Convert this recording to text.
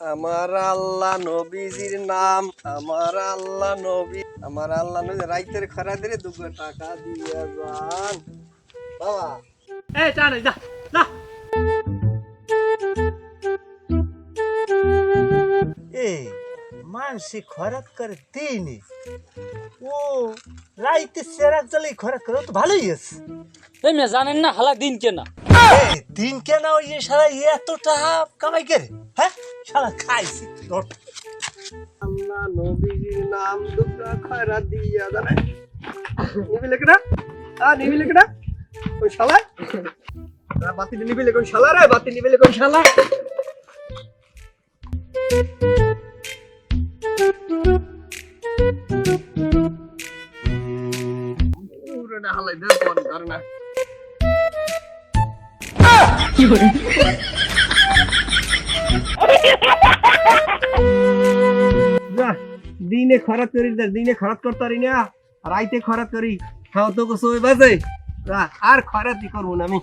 আমার আল্লাহ নবীজির নাম, আমার আল্লাহ নবী, আমার আল্লাহ নবী রাইতের খরা দিলে 2 টাকা দিয়ে যান বাবা। এই চা নাই, যা যা। এই মানসি খরাত করে তিনি ও রাইতে সেরাক জ্বালাই খরাত করে তো ভালোই আছে। এই মেয়ে জানেন না হালা দিন কেনা এই দিন কেন ওই যে সারা এত টাকা কামাই করে, হ্যাঁ সারা খাইছি আল্লাহ নবীজির নাম 2 খরা দিয়ে যান। নিবিলে কেডা? নিবিলে কেডা? কোন শালা? বাতি নিবিলে কোন শালা রে? বাতি নিবিলে কোন শালা? পুরো না হালাই দে কোন কারণা। দিনে খরাত করি, দিনে খরাত করতারি না, রাইতে খরাত করি, খাও তো কিছু বাজে আর খরাতই করবো না আমি।